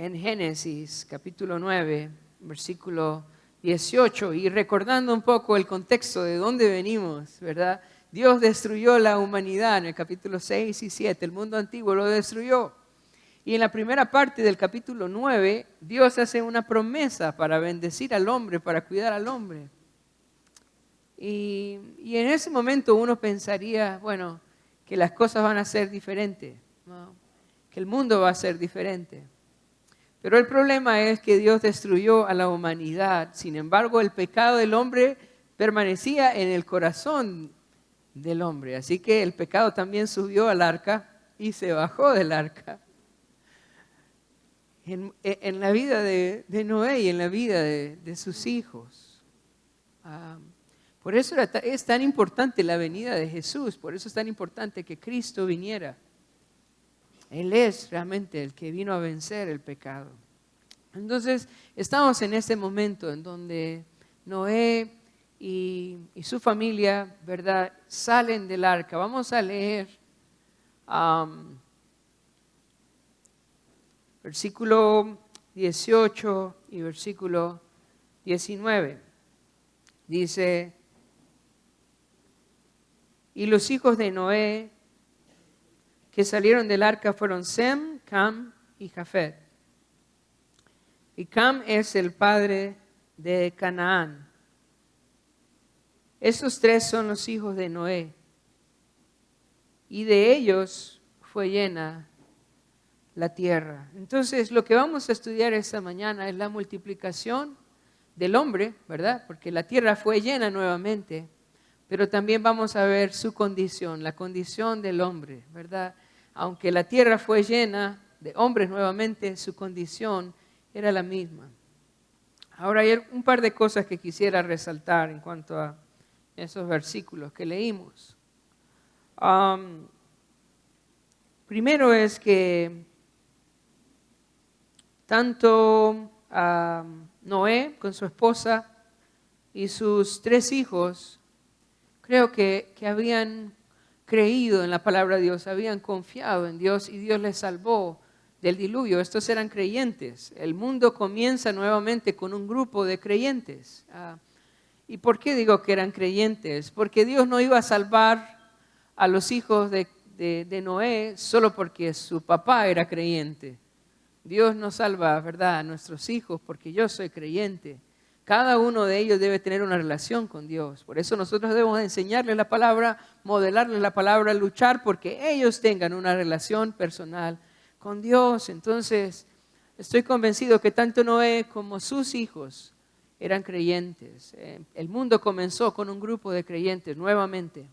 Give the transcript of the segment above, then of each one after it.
en Génesis capítulo 9, versículo 18, y recordando un poco el contexto de dónde venimos, ¿verdad? Dios destruyó la humanidad en el capítulo 6 y 7, el mundo antiguo lo destruyó. Y en la primera parte del capítulo 9, Dios hace una promesa para bendecir al hombre, para cuidar al hombre. Y en ese momento uno pensaría, bueno, que las cosas van a ser diferentes, ¿no? Que el mundo va a ser diferente. Pero el problema es que Dios destruyó a la humanidad. Sin embargo, el pecado del hombre permanecía en el corazón del hombre. Así que el pecado también subió al arca y se bajó del arca. En la vida de Noé y en la vida de sus hijos. Por eso es tan importante la venida de Jesús. Por eso es tan importante que Cristo viniera. Él es realmente el que vino a vencer el pecado. Entonces, estamos en este momento en donde Noé y su familia, ¿verdad?, salen del arca. Vamos a leer versículo 18 y versículo 19. Dice, y los hijos de Noé que salieron del arca fueron Sem, Cam y Jafet. Y Cam es el padre de Canaán. Estos tres son los hijos de Noé. Y de ellos fue llena la tierra. Entonces, lo que vamos a estudiar esta mañana es la multiplicación del hombre, ¿verdad? Porque la tierra fue llena nuevamente. Pero también vamos a ver su condición, la condición del hombre, ¿verdad? Aunque la tierra fue llena de hombres nuevamente, su condición era la misma. Ahora hay un par de cosas que quisiera resaltar en cuanto a esos versículos que leímos. Primero es que tanto Noé con su esposa y sus tres hijos, creo que habían creído en la palabra de Dios, habían confiado en Dios y Dios les salvó del diluvio. Estos eran creyentes. El mundo comienza nuevamente con un grupo de creyentes. ¿Y por qué digo que eran creyentes? Porque Dios no iba a salvar a los hijos de Noé solo porque su papá era creyente. Dios no salva, ¿verdad?, a nuestros hijos porque yo soy creyente. Cada uno de ellos debe tener una relación con Dios. Por eso nosotros debemos enseñarles la palabra, modelarles la palabra, luchar porque ellos tengan una relación personal con Dios. Entonces, estoy convencido que tanto Noé como sus hijos eran creyentes. El mundo comenzó con un grupo de creyentes nuevamente.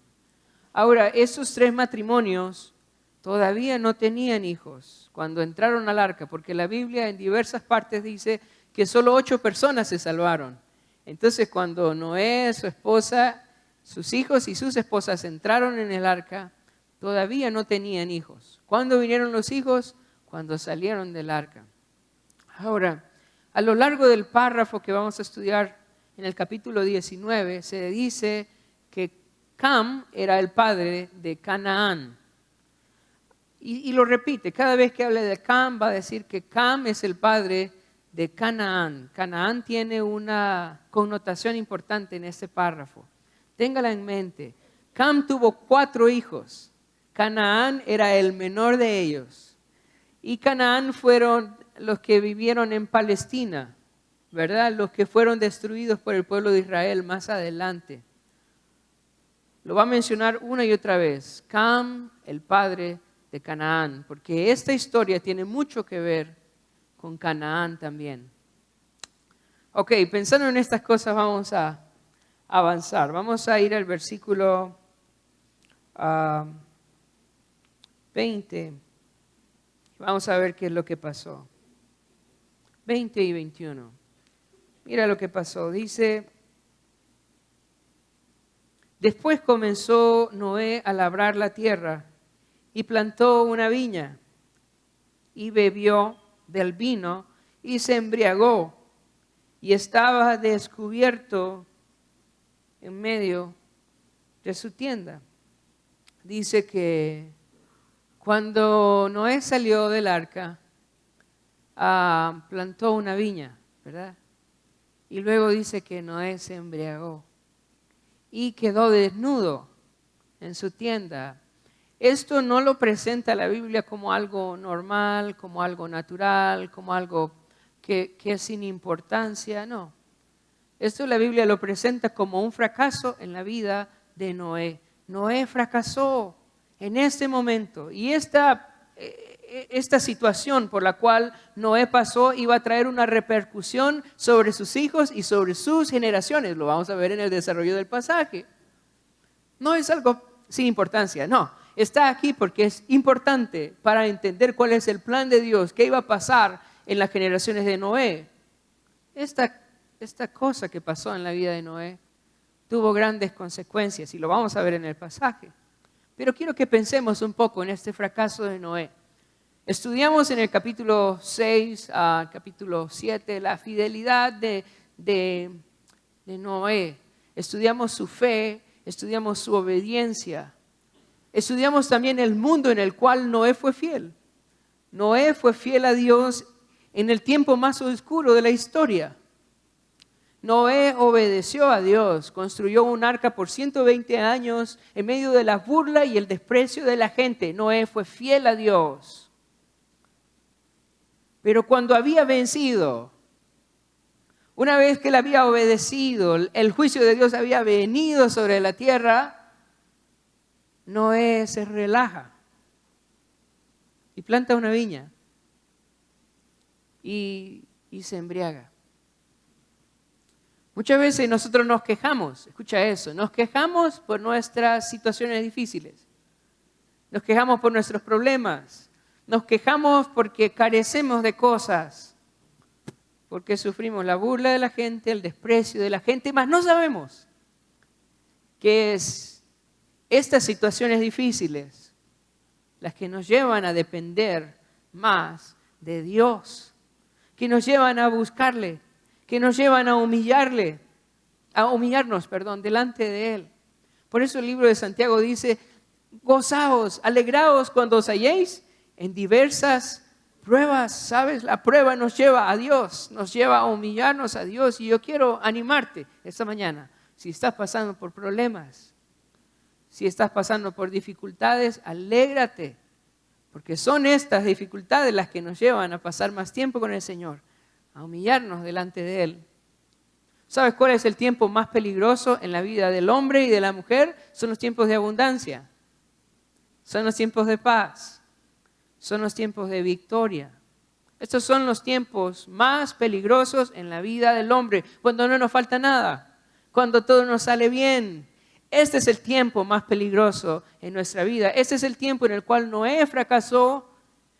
Ahora, esos tres matrimonios todavía no tenían hijos cuando entraron al arca, porque la Biblia en diversas partes dice que solo 8 personas se salvaron. Entonces, cuando Noé, su esposa, sus hijos y sus esposas entraron en el arca, todavía no tenían hijos. ¿Cuándo vinieron los hijos? Cuando salieron del arca. Ahora, a lo largo del párrafo que vamos a estudiar en el capítulo 19, se dice que Cam era el padre de Canaán. Y lo repite, cada vez que hable de Cam va a decir que Cam es el padre de Canaán. Canaán tiene una connotación importante en este párrafo. Téngala en mente. Cam tuvo 4 hijos. Canaán era el menor de ellos. Y Canaán fueron los que vivieron en Palestina, ¿verdad? Los que fueron destruidos por el pueblo de Israel más adelante. Lo va a mencionar una y otra vez. Cam, el padre de Canaán, porque esta historia tiene mucho que ver con Canaán también. Ok, pensando en estas cosas vamos a avanzar. Vamos a ir al versículo 20. Vamos a ver qué es lo que pasó. 20 y 21. Mira lo que pasó. Dice, después comenzó Noé a labrar la tierra y plantó una viña y bebió del vino y se embriagó y estaba descubierto en medio de su tienda. Dice que cuando Noé salió del arca, plantó una viña, ¿verdad? Y luego dice que Noé se embriagó y quedó desnudo en su tienda. Esto no lo presenta la Biblia como algo normal, como algo natural, como algo que es sin importancia, no. Esto la Biblia lo presenta como un fracaso en la vida de Noé. Noé fracasó en este momento y esta situación por la cual Noé pasó iba a traer una repercusión sobre sus hijos y sobre sus generaciones. Lo vamos a ver en el desarrollo del pasaje. No es algo sin importancia, no. Está aquí porque es importante para entender cuál es el plan de Dios, qué iba a pasar en las generaciones de Noé. Esta cosa que pasó en la vida de Noé tuvo grandes consecuencias y lo vamos a ver en el pasaje. Pero quiero que pensemos un poco en este fracaso de Noé. Estudiamos en el capítulo 6 a capítulo 7 la fidelidad de Noé. Estudiamos su fe, estudiamos su obediencia. Estudiamos también el mundo en el cual Noé fue fiel. Noé fue fiel a Dios en el tiempo más oscuro de la historia. Noé obedeció a Dios, construyó un arca por 120 años en medio de la burla y el desprecio de la gente. Noé fue fiel a Dios. Pero cuando había vencido, una vez que él había obedecido, el juicio de Dios había venido sobre la tierra, Noé se relaja y planta una viña y se embriaga. Muchas veces nosotros nos quejamos, escucha eso, nos quejamos por nuestras situaciones difíciles, nos quejamos por nuestros problemas, nos quejamos porque carecemos de cosas, porque sufrimos la burla de la gente, el desprecio de la gente, mas no sabemos que es estas situaciones difíciles las que nos llevan a depender más de Dios, que nos llevan a buscarle, que nos llevan a humillarnos, delante de Él. Por eso el libro de Santiago dice, gozaos, alegraos cuando os halléis en diversas pruebas, ¿sabes? La prueba nos lleva a Dios, nos lleva a humillarnos a Dios. Y yo quiero animarte esta mañana, si estás pasando por problemas, si estás pasando por dificultades, alégrate, porque son estas dificultades las que nos llevan a pasar más tiempo con el Señor, a humillarnos delante de Él. ¿Sabes cuál es el tiempo más peligroso en la vida del hombre y de la mujer? Son los tiempos de abundancia, son los tiempos de paz, son los tiempos de victoria. Estos son los tiempos más peligrosos en la vida del hombre, cuando no nos falta nada, cuando todo nos sale bien. Este es el tiempo más peligroso en nuestra vida. Este es el tiempo en el cual Noé fracasó.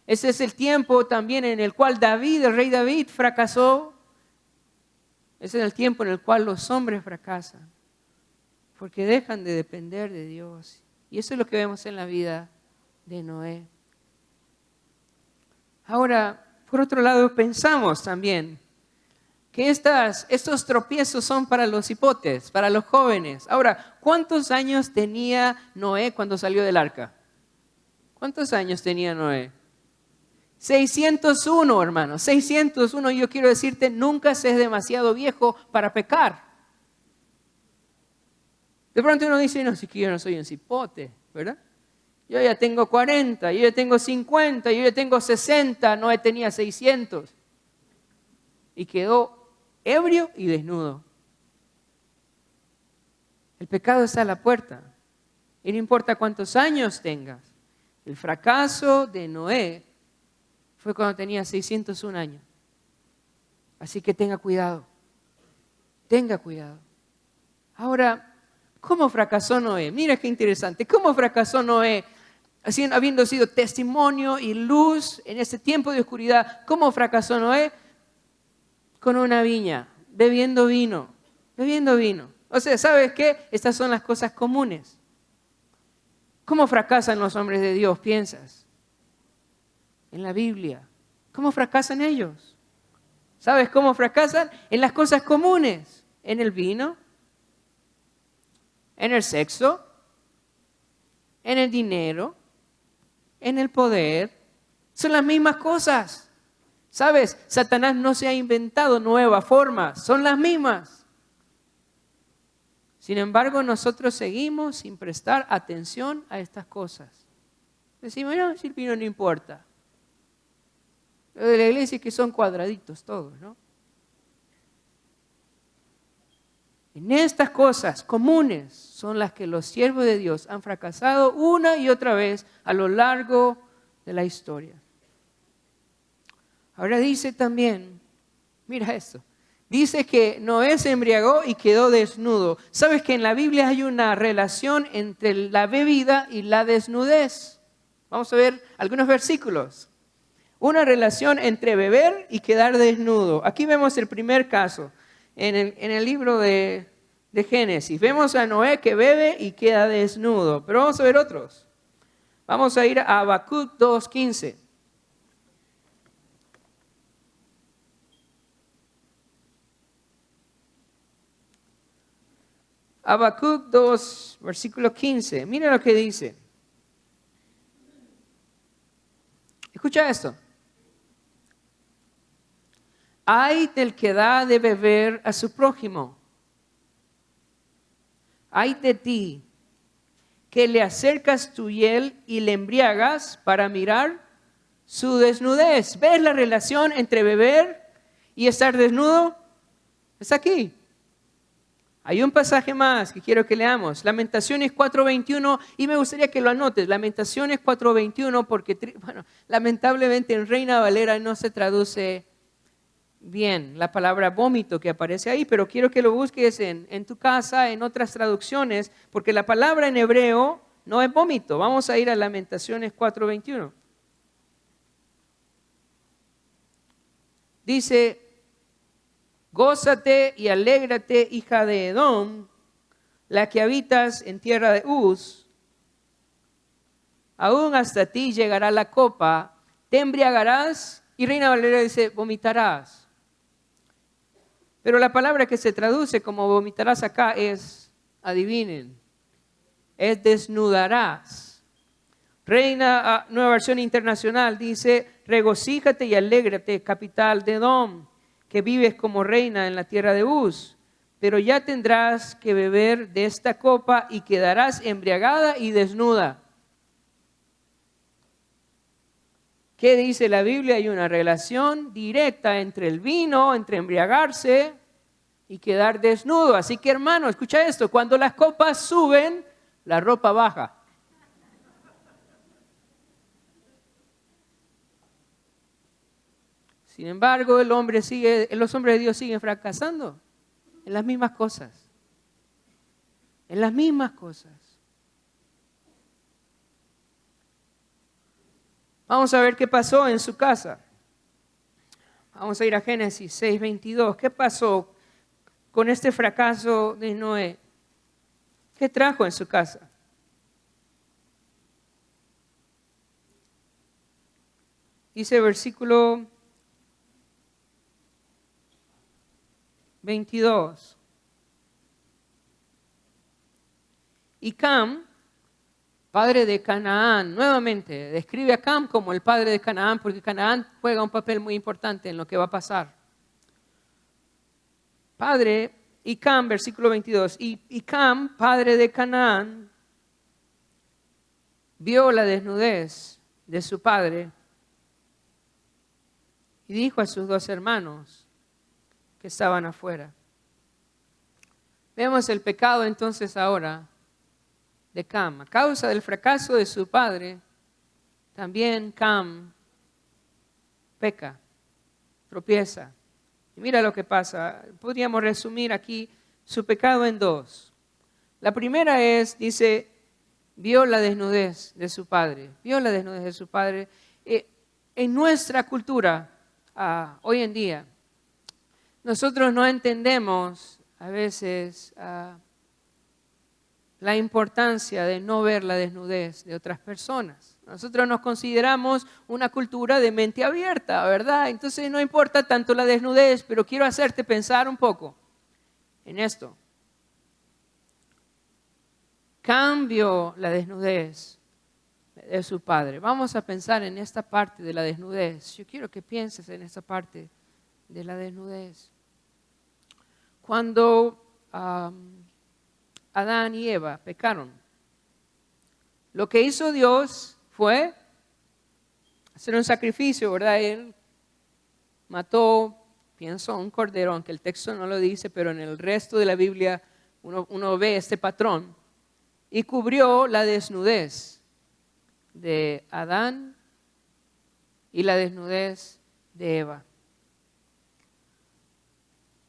Este es el tiempo también en el cual David, el rey David, fracasó. Este es el tiempo en el cual los hombres fracasan, porque dejan de depender de Dios. Y eso es lo que vemos en la vida de Noé. Ahora, por otro lado, pensamos también que estos tropiezos son para los hipotes, para los jóvenes. Ahora, ¿cuántos años tenía Noé cuando salió del arca? ¿Cuántos años tenía Noé? 601, hermano, 601. Yo quiero decirte, nunca se es demasiado viejo para pecar. De pronto uno dice, no, si que yo no soy un cipote, ¿verdad? Yo ya tengo 40, yo ya tengo 50, yo ya tengo 60, Noé tenía 600. Y quedó ebrio y desnudo. El pecado está a la puerta. Y no importa cuántos años tengas. El fracaso de Noé fue cuando tenía 601 años. Así que tenga cuidado. Tenga cuidado. Ahora, ¿cómo fracasó Noé? Mira qué interesante. ¿Cómo fracasó Noé? Habiendo sido testimonio y luz en este tiempo de oscuridad. ¿Cómo fracasó Noé? Con una viña, bebiendo vino. O sea, ¿sabes qué? Estas son las cosas comunes. ¿Cómo fracasan los hombres de Dios? ¿Piensas? En la Biblia. ¿Cómo fracasan ellos? ¿Sabes cómo fracasan? En las cosas comunes. En el vino, en el sexo, en el dinero, en el poder. Son las mismas cosas. ¿Sabes? Satanás no se ha inventado nuevas formas, son las mismas. Sin embargo, nosotros seguimos sin prestar atención a estas cosas. Decimos, no, Silvino, no importa. Lo de la iglesia es que son cuadraditos todos, ¿no? En estas cosas comunes son las que los siervos de Dios han fracasado una y otra vez a lo largo de la historia. Ahora dice también, mira esto, dice que Noé se embriagó y quedó desnudo. ¿Sabes que en la Biblia hay una relación entre la bebida y la desnudez? Vamos a ver algunos versículos. Una relación entre beber y quedar desnudo. Aquí vemos el primer caso. En el libro de Génesis, vemos a Noé que bebe y queda desnudo, pero vamos a ver otros. Vamos a ir a Habacuc 2:15. Habacuc 2, versículo 15. Mira lo que dice. Escucha esto. Ay del que da de beber a su prójimo. Ay de ti, que le acercas tu hiel y le embriagas para mirar su desnudez. ¿Ves la relación entre beber y estar desnudo? Es aquí. Hay un pasaje más que quiero que leamos. Lamentaciones 4:21, y me gustaría que lo anotes. Lamentaciones 4:21, porque lamentablemente en Reina Valera no se traduce bien la palabra vómito que aparece ahí, pero quiero que lo busques en tu casa, en otras traducciones, porque la palabra en hebreo no es vómito. Vamos a ir a Lamentaciones 4:21. Dice, gózate y alégrate, hija de Edom, la que habitas en tierra de Uz. Aún hasta ti llegará la copa, te embriagarás, y Reina Valera dice, vomitarás. Pero la palabra que se traduce como vomitarás acá es, adivinen, es desnudarás. Nueva Versión Internacional dice, regocíjate y alégrate, capital de Edom, que vives como reina en la tierra de Uz, pero ya tendrás que beber de esta copa y quedarás embriagada y desnuda. ¿Qué dice la Biblia? Hay una relación directa entre el vino, entre embriagarse y quedar desnudo. Así que, hermano, escucha esto, cuando las copas suben, la ropa baja. Sin embargo, los hombres de Dios siguen fracasando en las mismas cosas. En las mismas cosas. Vamos a ver qué pasó en su casa. Vamos a ir a Génesis 6:22. ¿Qué pasó con este fracaso de Noé? ¿Qué trajo en su casa? Dice el versículo 22. Y Cam, padre de Canaán, nuevamente describe a Cam como el padre de Canaán, porque Canaán juega un papel muy importante en lo que va a pasar. Padre, y Cam, versículo 22, y Cam, padre de Canaán, vio la desnudez de su padre y dijo a sus dos hermanos que estaban afuera. Vemos el pecado entonces ahora de Cam. A causa del fracaso de su padre, también Cam peca, tropieza. Y mira lo que pasa. Podríamos resumir aquí su pecado en dos. La primera es, dice, vio la desnudez de su padre. Vio la desnudez de su padre. En nuestra cultura, hoy en día, nosotros no entendemos a veces la importancia de no ver la desnudez de otras personas. Nosotros nos consideramos una cultura de mente abierta, ¿verdad? Entonces no importa tanto la desnudez, pero quiero hacerte pensar un poco en esto. Cambio la desnudez de su padre. Vamos a pensar en esta parte de la desnudez. Yo quiero que pienses en esta parte de la desnudez. Cuando Adán y Eva pecaron, lo que hizo Dios fue hacer un sacrificio, ¿verdad? Él mató, pienso, un cordero, aunque el texto no lo dice, pero en el resto de la Biblia uno ve este patrón. Y cubrió la desnudez de Adán y la desnudez de Eva.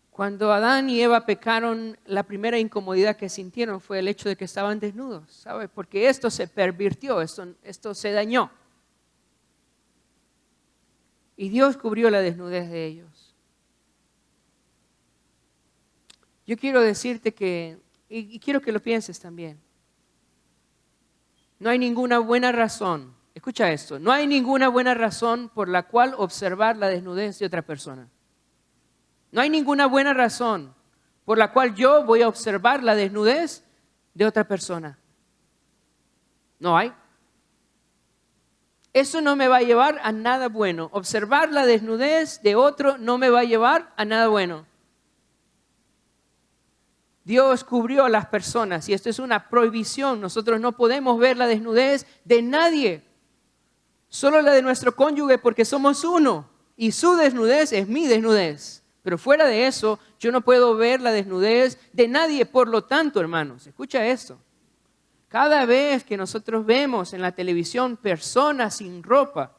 Cuando Adán y Eva pecaron, la primera incomodidad que sintieron fue el hecho de que estaban desnudos, ¿sabes? Porque esto se pervirtió, esto se dañó. Y Dios cubrió la desnudez de ellos. Yo quiero decirte que, y quiero que lo pienses también, no hay ninguna buena razón, escucha esto, no hay ninguna buena razón por la cual observar la desnudez de otra persona. No hay ninguna buena razón por la cual yo voy a observar la desnudez de otra persona. No hay. Eso no me va a llevar a nada bueno. Observar la desnudez de otro no me va a llevar a nada bueno. Dios cubrió a las personas y esto es una prohibición. Nosotros no podemos ver la desnudez de nadie. Solo la de nuestro cónyuge porque somos uno. Y su desnudez es mi desnudez. Pero fuera de eso, yo no puedo ver la desnudez de nadie. Por lo tanto, hermanos, escucha esto. Cada vez que nosotros vemos en la televisión personas sin ropa,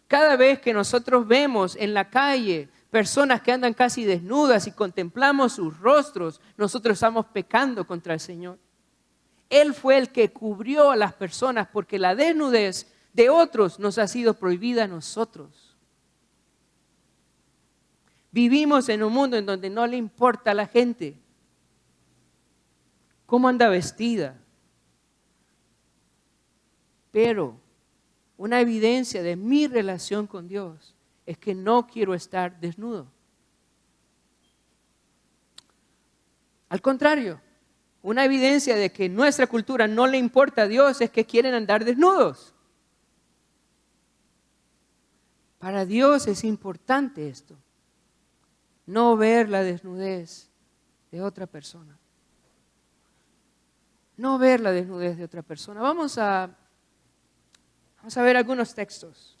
cada vez que nosotros vemos en la calle personas que andan casi desnudas y contemplamos sus rostros, nosotros estamos pecando contra el Señor. Él fue el que cubrió a las personas porque la desnudez de otros nos ha sido prohibida a nosotros. Vivimos en un mundo en donde no le importa a la gente cómo anda vestida. Pero una evidencia de mi relación con Dios es que no quiero estar desnudo. Al contrario, una evidencia de que nuestra cultura no le importa a Dios es que quieren andar desnudos. Para Dios es importante esto. No ver la desnudez de otra persona. No ver la desnudez de otra persona. Vamos a ver algunos textos.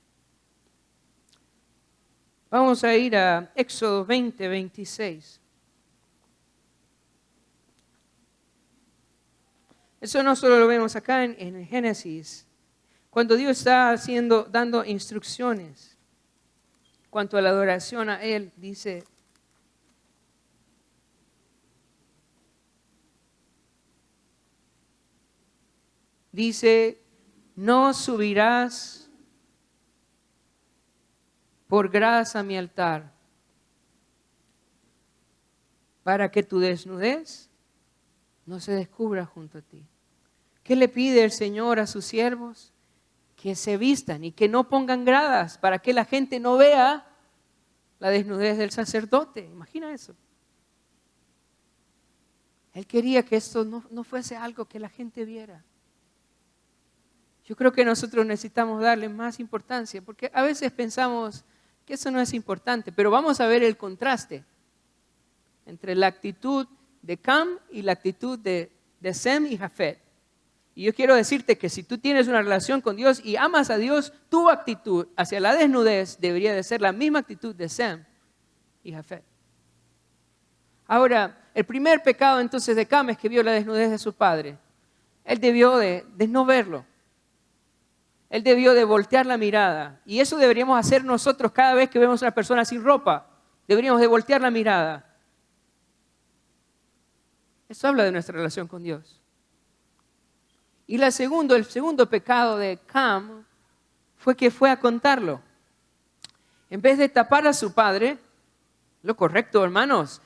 Vamos a ir a Éxodo 20, 26. Eso no solo lo vemos acá en Génesis. Cuando Dios está dando instrucciones cuanto a la adoración a Él, dice, no subirás por grasa a mi altar, para que tu desnudez no se descubra junto a ti. ¿Qué le pide el Señor a sus siervos? Que se vistan y que no pongan gradas para que la gente no vea la desnudez del sacerdote. Imagina eso. Él quería que esto no fuese algo que la gente viera. Yo creo que nosotros necesitamos darle más importancia, porque a veces pensamos que eso no es importante, pero vamos a ver el contraste entre la actitud de Cam y la actitud de Sem y Jafet. Y yo quiero decirte que si tú tienes una relación con Dios y amas a Dios, tu actitud hacia la desnudez debería de ser la misma actitud de Sem y Jafet. Ahora, el primer pecado entonces de Cam es que vio la desnudez de su padre. Él debió de no verlo. Él debió de voltear la mirada. Y eso deberíamos hacer nosotros cada vez que vemos a una persona sin ropa. Deberíamos de voltear la mirada. Eso habla de nuestra relación con Dios. Y el segundo pecado de Cam fue que fue a contarlo. En vez de tapar a su padre, lo correcto, hermanos,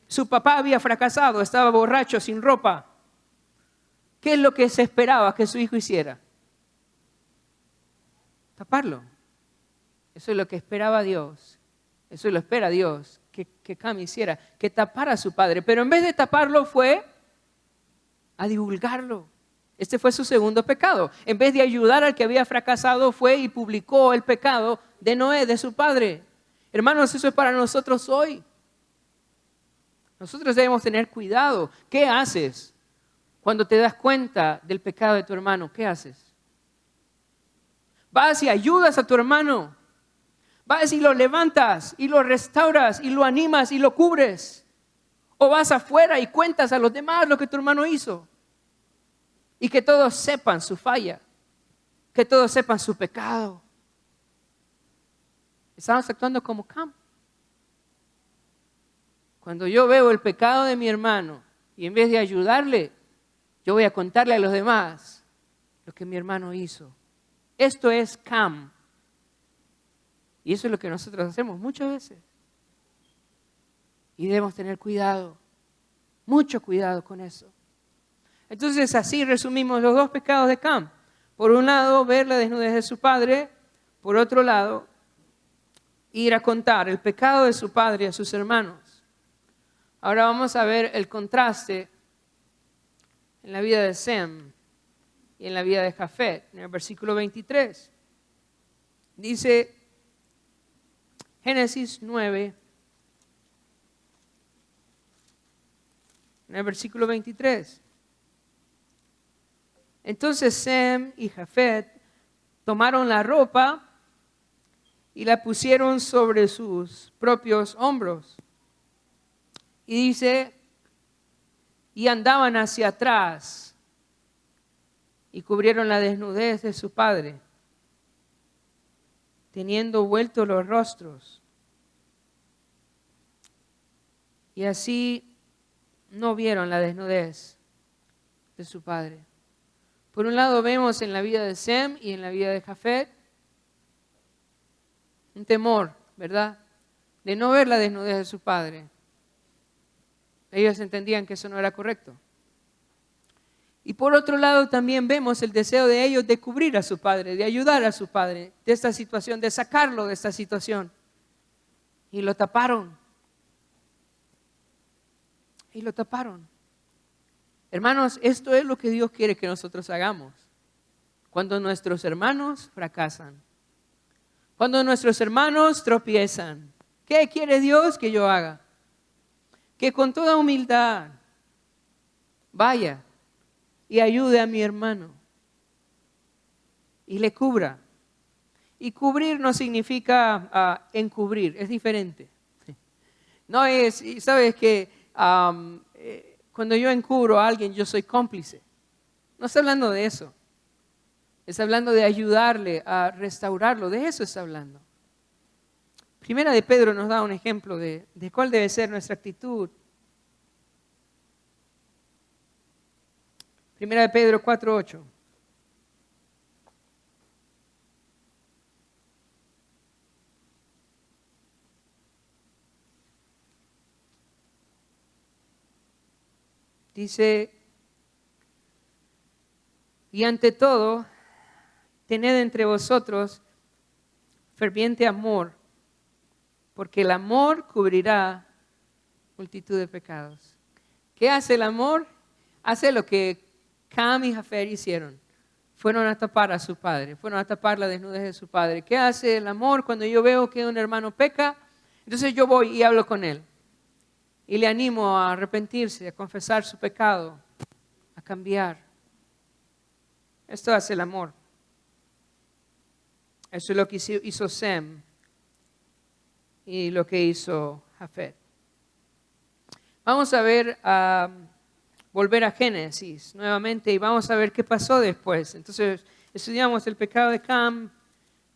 su papá había fracasado, estaba borracho, sin ropa. ¿Qué es lo que se esperaba que su hijo hiciera? Taparlo. Eso es lo que esperaba Dios. Eso lo espera Dios que Cam hiciera, que tapara a su padre. Pero en vez de taparlo fue a divulgarlo. Este fue su segundo pecado. En vez de ayudar al que había fracasado, fue y publicó el pecado de Noé, de su padre. Hermanos, eso es para nosotros hoy. Nosotros debemos tener cuidado. ¿Qué haces cuando te das cuenta del pecado de tu hermano? ¿Qué haces? Vas y ayudas a tu hermano. Vas y lo levantas y lo restauras y lo animas y lo cubres. O vas afuera y cuentas a los demás lo que tu hermano hizo. Y que todos sepan su falla. Que todos sepan su pecado. Estamos actuando como Cam. Cuando yo veo el pecado de mi hermano y en vez de ayudarle, yo voy a contarle a los demás lo que mi hermano hizo. Esto es Cam. Y eso es lo que nosotros hacemos muchas veces. Y debemos tener cuidado, mucho cuidado con eso. Entonces así resumimos los dos pecados de Cam. Por un lado, ver la desnudez de su padre. Por otro lado, ir a contar el pecado de su padre a sus hermanos. Ahora vamos a ver el contraste en la vida de Sem y en la vida de Jafet. En el versículo 23 dice Génesis 9, en el versículo 23. Entonces Sem y Jafet tomaron la ropa y la pusieron sobre sus propios hombros. Y dice, y andaban hacia atrás y cubrieron la desnudez de su padre, teniendo vueltos los rostros. Y así no vieron la desnudez de su padre. Por un lado vemos en la vida de Sem y en la vida de Jafet un temor, ¿verdad? De no ver la desnudez de su padre. Ellos entendían que eso no era correcto. Y por otro lado también vemos el deseo de ellos de cubrir a su padre, de ayudar a su padre de esta situación, de sacarlo de esta situación. Y lo taparon. Y lo taparon. Hermanos, esto es lo que Dios quiere que nosotros hagamos. Cuando nuestros hermanos fracasan. Cuando nuestros hermanos tropiezan. ¿Qué quiere Dios que yo haga? Que con toda humildad vaya y ayude a mi hermano y le cubra. Y cubrir no significa encubrir, es diferente. No es, sabes que cuando yo encubro a alguien yo soy cómplice. No está hablando de eso. Está hablando de ayudarle a restaurarlo, de eso está hablando. Primera de Pedro nos da un ejemplo de cuál debe ser nuestra actitud. Primera de Pedro 4:8. Dice, y ante todo, tened entre vosotros ferviente amor, porque el amor cubrirá multitud de pecados. ¿Qué hace el amor? Hace lo que Cam y Jafet hicieron. Fueron a tapar a su padre, fueron a tapar la desnudez de su padre. ¿Qué hace el amor cuando yo veo que un hermano peca? Entonces yo voy y hablo con él. Y le animo a arrepentirse, a confesar su pecado, a cambiar. Esto hace el amor. Eso es lo que hizo Sem y lo que hizo Jafet. Vamos a ver, volver a Génesis nuevamente y vamos a ver qué pasó después. Entonces, estudiamos el pecado de Cam,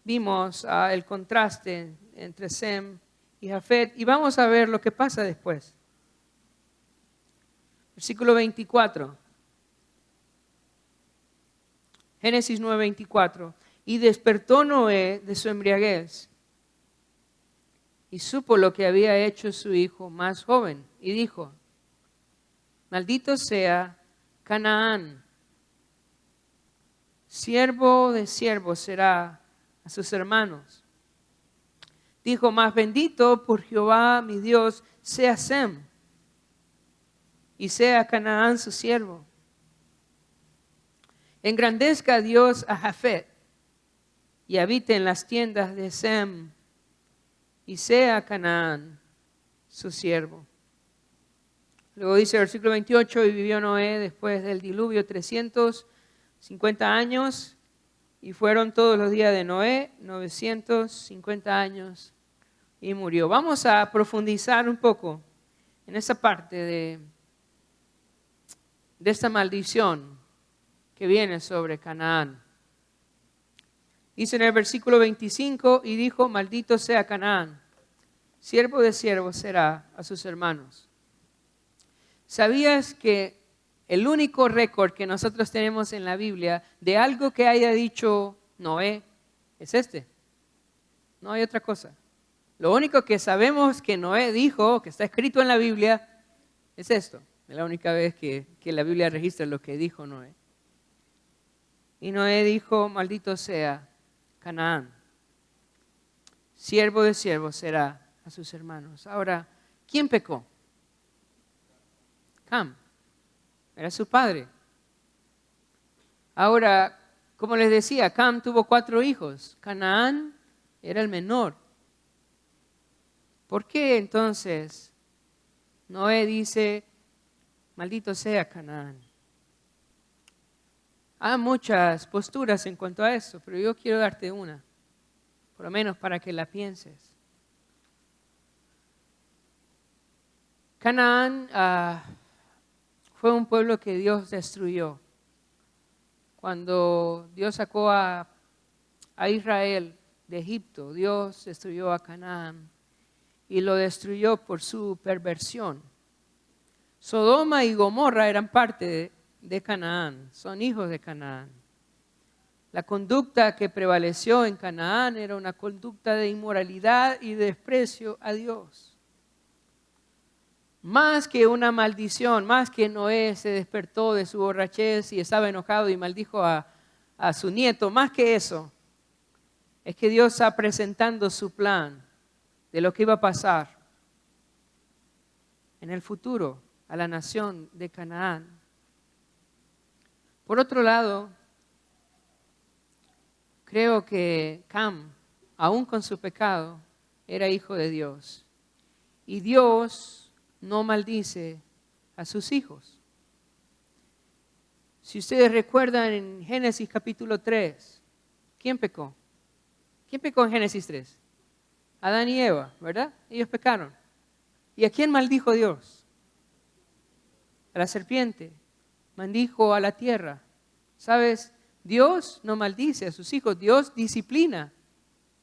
vimos el contraste entre Sem y Jafet y vamos a ver lo que pasa después. Versículo 24. Génesis 9:24. Y despertó Noé de su embriaguez y supo lo que había hecho su hijo más joven y dijo, maldito sea Canaán, siervo de siervos será a sus hermanos. Dijo, más bendito por Jehová mi Dios sea Sem y sea Canaán su siervo. Engrandezca a Dios a Jafet y habite en las tiendas de Sem y sea Canaán su siervo. Luego dice el versículo 28, y vivió Noé después del diluvio 350 años, y fueron todos los días de Noé 950 años, y murió. Vamos a profundizar un poco en esa parte de esta maldición que viene sobre Canaán. Dice en el versículo 25, y dijo, maldito sea Canaán, siervo de siervos será a sus hermanos. ¿Sabías que el único récord que nosotros tenemos en la Biblia de algo que haya dicho Noé es este? No hay otra cosa. Lo único que sabemos que Noé dijo, que está escrito en la Biblia, es esto. Es la única vez que la Biblia registra lo que dijo Noé. Y Noé dijo, maldito sea Canaán, siervo de siervos será a sus hermanos. Ahora, ¿quién pecó? Cam, era su padre. Ahora, como les decía, Cam tuvo 4 hijos. Canaán era el menor. ¿Por qué entonces Noé dice, maldito sea Canaán? Hay muchas posturas en cuanto a eso, pero yo quiero darte una, por lo menos para que la pienses. Canaán fue un pueblo que Dios destruyó. Cuando Dios sacó a Israel de Egipto, Dios destruyó a Canaán y lo destruyó por su perversión. Sodoma y Gomorra eran parte de Canaán, son hijos de Canaán. La conducta que prevaleció en Canaán era una conducta de inmoralidad y de desprecio a Dios. Más que una maldición, más que Noé se despertó de su borrachez y estaba enojado y maldijo a su nieto, más que eso, es que Dios está presentando su plan de lo que iba a pasar en el futuro a la nación de Canaán. Por otro lado, creo que Cam, aún con su pecado, era hijo de Dios. Y Dios no maldice a sus hijos. Si ustedes recuerdan en Génesis capítulo 3, ¿quién pecó? ¿Quién pecó en Génesis 3? Adán y Eva, ¿verdad? Ellos pecaron. ¿Y a quién maldijo Dios? A la serpiente. Maldijo a la tierra. ¿Sabes? Dios no maldice a sus hijos, Dios disciplina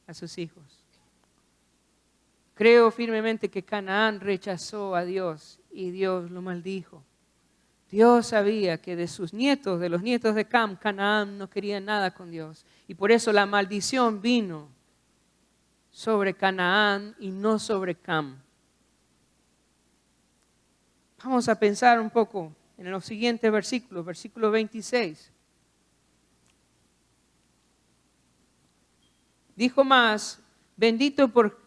a sus hijos. Creo firmemente que Canaán rechazó a Dios y Dios lo maldijo. Dios sabía que de sus nietos, de los nietos de Cam, Canaán no quería nada con Dios. Y por eso la maldición vino sobre Canaán y no sobre Cam. Vamos a pensar un poco en los siguientes versículos, versículo 26. Dijo más, bendito por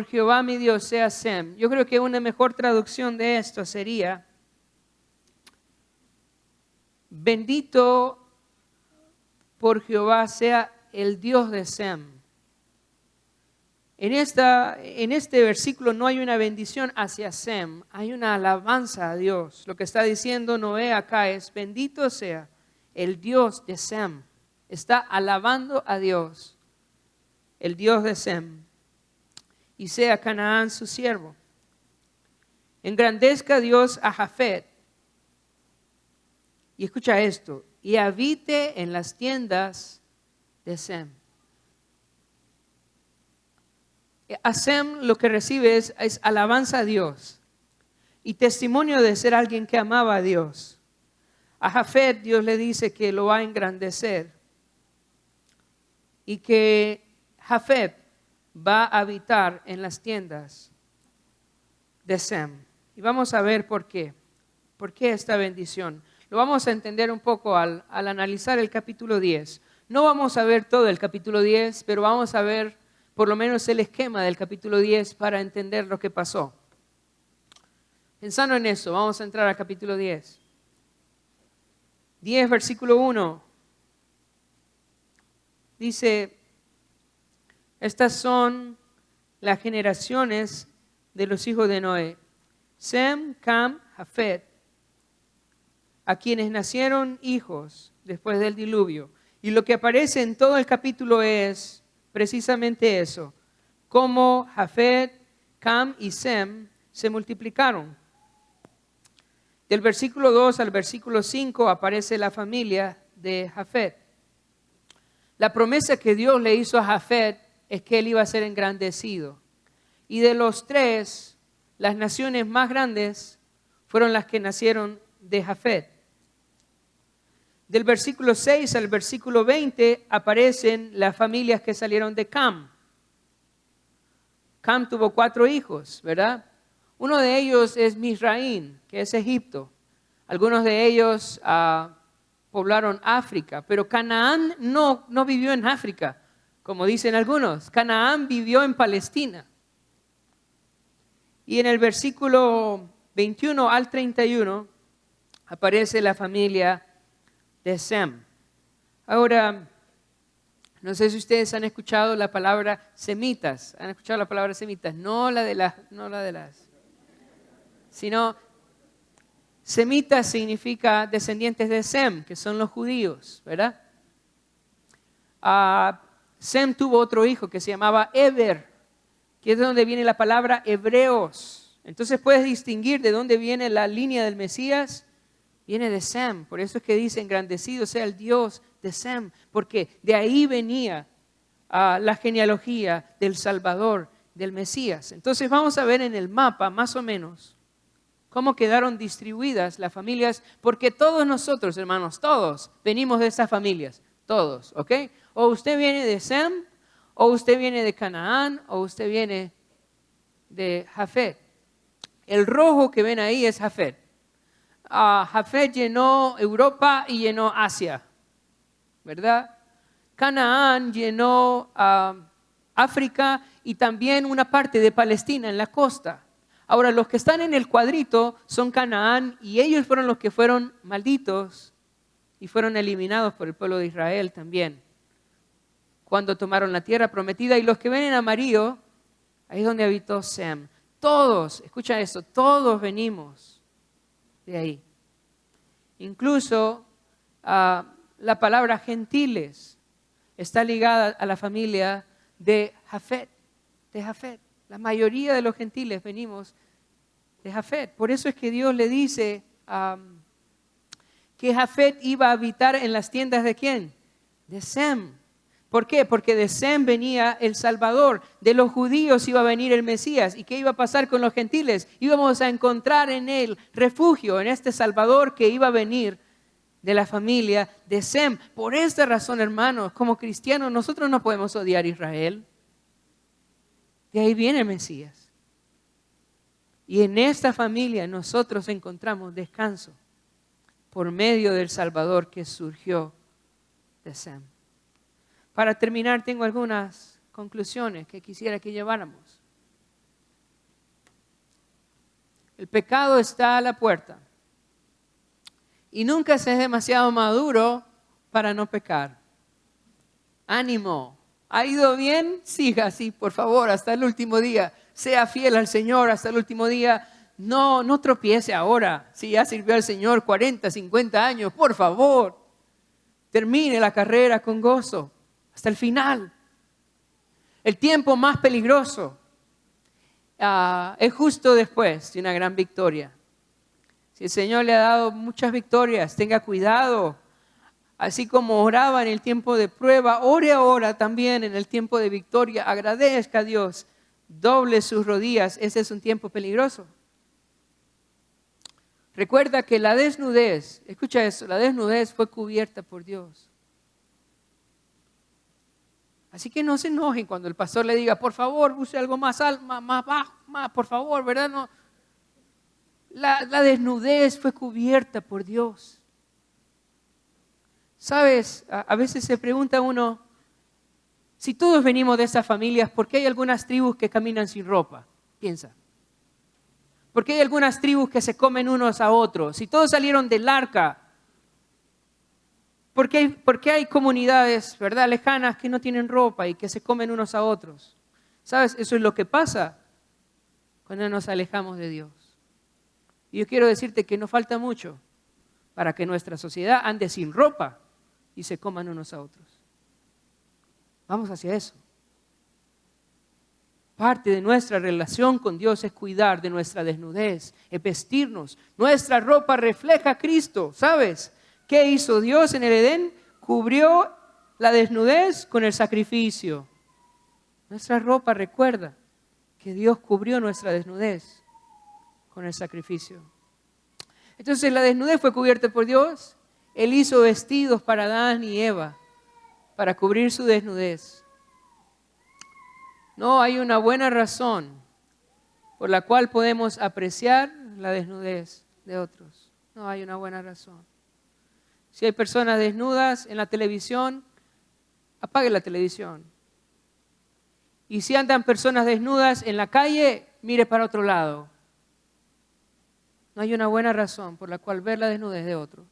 Jehová mi Dios sea Sem. Yo creo que una mejor traducción de esto sería, bendito por Jehová sea el Dios de Sem. En este versículo no hay una bendición hacia Sem, hay una alabanza a Dios. Lo que está diciendo Noé acá es, bendito sea el Dios de Sem. Está alabando a Dios, el Dios de Sem. Y sea Canaán su siervo. Engrandezca Dios a Jafet. Y escucha esto, y habite en las tiendas de Sem. A Sem lo que recibe es alabanza a Dios y testimonio de ser alguien que amaba a Dios. A Jafet Dios le dice que lo va a engrandecer y que Jafet va a habitar en las tiendas de Sem. Y vamos a ver por qué. ¿Por qué esta bendición? Lo vamos a entender un poco al analizar el capítulo 10. No vamos a ver todo el capítulo 10, pero vamos a ver por lo menos el esquema del capítulo 10 para entender lo que pasó. Pensando en eso, vamos a entrar al capítulo 10. 10, versículo 1. dice, estas son las generaciones de los hijos de Noé. Sem, Cam, Jafet, a quienes nacieron hijos después del diluvio. Y lo que aparece en todo el capítulo es precisamente eso, cómo Jafet, Cam y Sem se multiplicaron. Del versículo 2 al versículo 5 aparece la familia de Jafet. La promesa que Dios le hizo a Jafet es que él iba a ser engrandecido. Y de los tres, las naciones más grandes fueron las que nacieron de Jafet. Del versículo 6 al versículo 20 aparecen las familias que salieron de Cam. Cam tuvo 4 hijos, ¿verdad? Uno de ellos es Misraín, que es Egipto. Algunos de ellos poblaron África, pero Canaán no vivió en África, como dicen algunos. Canaán vivió en Palestina. Y en el versículo 21 al 31 aparece la familia de Sem. Ahora, no sé si ustedes han escuchado la palabra semitas. ¿Han escuchado la palabra semitas? No la de las, sino semitas significa descendientes de Sem, que son los judíos, ¿verdad? Sem tuvo otro hijo que se llamaba Eber, que es de donde viene la palabra hebreos. Entonces puedes distinguir de dónde viene la línea del Mesías. Viene de Sem, por eso es que dice engrandecido sea el Dios de Sem, porque de ahí venía la genealogía del Salvador, del Mesías. Entonces vamos a ver en el mapa más o menos cómo quedaron distribuidas las familias, porque todos nosotros, hermanos, todos venimos de esas familias, todos, ¿ok? O usted viene de Sem, o usted viene de Canaán, o usted viene de Jafet. El rojo que ven ahí es Jafet. Jafet llenó Europa y llenó Asia, ¿verdad? Canaán llenó África y también una parte de Palestina en la costa. Ahora, los que están en el cuadrito son Canaán y ellos fueron los que fueron malditos y fueron eliminados por el pueblo de Israel también, cuando tomaron la tierra prometida. Y los que ven en amarillo, ahí es donde habitó Sem. Todos, escucha eso, todos venimos de ahí. Incluso la palabra gentiles está ligada a la familia de Jafet, La mayoría de los gentiles venimos de Jafet. Por eso es que Dios le dice que Jafet iba a habitar en las tiendas ¿de quién? De Sem. ¿Por qué? Porque de Sem venía el Salvador, de los judíos iba a venir el Mesías. ¿Y qué iba a pasar con los gentiles? Íbamos a encontrar en él refugio, en este Salvador que iba a venir de la familia de Sem. Por esta razón, hermanos, como cristianos, nosotros no podemos odiar a Israel. De ahí viene el Mesías. Y en esta familia nosotros encontramos descanso por medio del Salvador que surgió de Sem. Para terminar, tengo algunas conclusiones que quisiera que lleváramos. El pecado está a la puerta y nunca se es demasiado maduro para no pecar. Ánimo. ¿Ha ido bien? Siga así, por favor, hasta el último día. Sea fiel al Señor hasta el último día. No tropiece ahora. Si ya sirvió al Señor 40, 50 años, por favor, termine la carrera con gozo. Hasta el final. El tiempo más peligroso es justo después de una gran victoria. Si el Señor le ha dado muchas victorias, tenga cuidado. Así como oraba en el tiempo de prueba, ore ahora también en el tiempo de victoria. Agradezca a Dios, doble sus rodillas. Ese es un tiempo peligroso. Recuerda que la desnudez, escucha eso, la desnudez fue cubierta por Dios. Así que no se enojen cuando el pastor le diga, por favor, use algo más bajo, por favor, ¿verdad? No. La desnudez fue cubierta por Dios. ¿Sabes? A veces se pregunta uno, si todos venimos de esas familias, ¿por qué hay algunas tribus que caminan sin ropa? Piensa. ¿Por qué hay algunas tribus que se comen unos a otros? Si todos salieron del arca, ¿Por qué hay comunidades, verdad, lejanas que no tienen ropa y que se comen unos a otros? ¿Sabes? Eso es lo que pasa cuando nos alejamos de Dios. Y yo quiero decirte que no falta mucho para que nuestra sociedad ande sin ropa y se coman unos a otros. Vamos hacia eso. Parte de nuestra relación con Dios es cuidar de nuestra desnudez, es vestirnos. Nuestra ropa refleja a Cristo, ¿sabes? ¿Qué hizo Dios en el Edén? Cubrió la desnudez con el sacrificio. Nuestra ropa recuerda que Dios cubrió nuestra desnudez con el sacrificio. Entonces la desnudez fue cubierta por Dios. Él hizo vestidos para Adán y Eva para cubrir su desnudez. No hay una buena razón por la cual podemos apreciar la desnudez de otros. No hay una buena razón. Si hay personas desnudas en la televisión, apague la televisión. Y si andan personas desnudas en la calle, mire para otro lado. No hay una buena razón por la cual ver la desnudez de otro.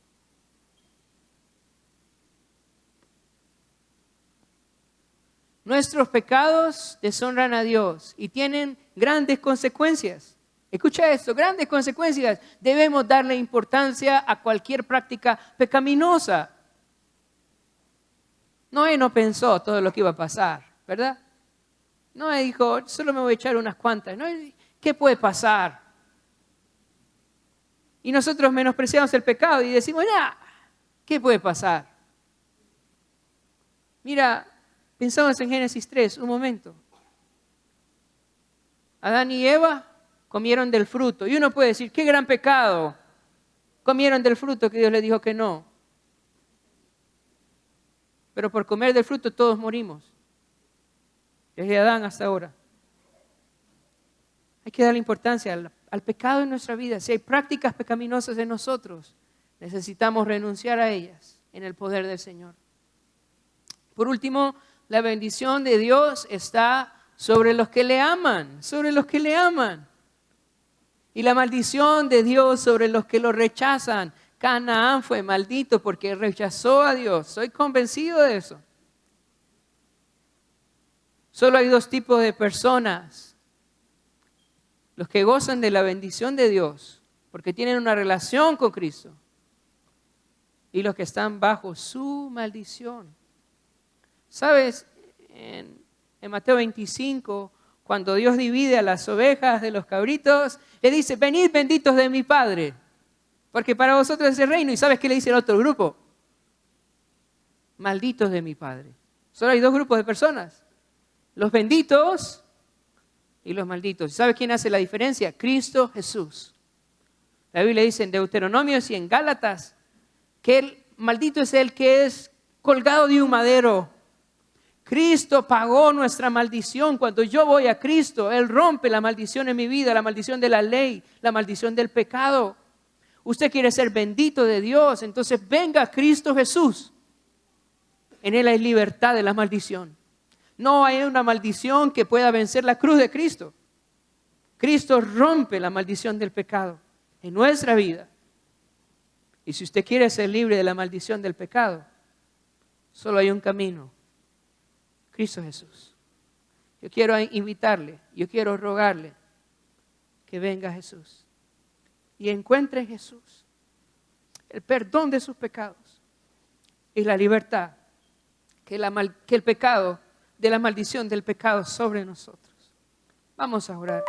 Nuestros pecados deshonran a Dios y tienen grandes consecuencias. Escucha esto, grandes consecuencias. Debemos darle importancia a cualquier práctica pecaminosa. Noé no pensó todo lo que iba a pasar, ¿verdad? Noé dijo, solo me voy a echar unas cuantas. ¿Qué puede pasar? Y nosotros menospreciamos el pecado y decimos, ya, ¿qué puede pasar? Mira, pensamos en Génesis 3, un momento. Adán y Eva comieron del fruto. Y uno puede decir, qué gran pecado. Comieron del fruto que Dios les dijo que no. Pero por comer del fruto todos morimos. Desde Adán hasta ahora. Hay que darle importancia al pecado en nuestra vida. Si hay prácticas pecaminosas en nosotros, necesitamos renunciar a ellas en el poder del Señor. Por último, la bendición de Dios está sobre los que le aman, sobre los que le aman. Y la maldición de Dios sobre los que lo rechazan. Canaán fue maldito porque rechazó a Dios. Soy convencido de eso. Solo hay dos tipos de personas. Los que gozan de la bendición de Dios porque tienen una relación con Cristo. Y los que están bajo su maldición. ¿Sabes? En Mateo 25, cuando Dios divide a las ovejas de los cabritos, le dice, venid benditos de mi Padre, porque para vosotros es el reino. ¿Y sabes qué le dice el otro grupo? Malditos de mi Padre. Solo hay dos grupos de personas, los benditos y los malditos. ¿Sabes quién hace la diferencia? Cristo Jesús. La Biblia dice en Deuteronomio y en Gálatas que el maldito es el que es colgado de un madero. Cristo pagó nuestra maldición. Cuando yo voy a Cristo, Él rompe la maldición en mi vida, la maldición de la ley, la maldición del pecado. Usted quiere ser bendito de Dios, entonces venga a Cristo Jesús. En Él hay libertad de la maldición. No hay una maldición que pueda vencer la cruz de Cristo. Cristo rompe la maldición del pecado en nuestra vida. Y si usted quiere ser libre de la maldición del pecado, solo hay un camino. Cristo Jesús. Yo quiero invitarle, yo quiero rogarle que venga Jesús y encuentre en Jesús el perdón de sus pecados y la libertad que el pecado, de la maldición del pecado sobre nosotros. Vamos a orar.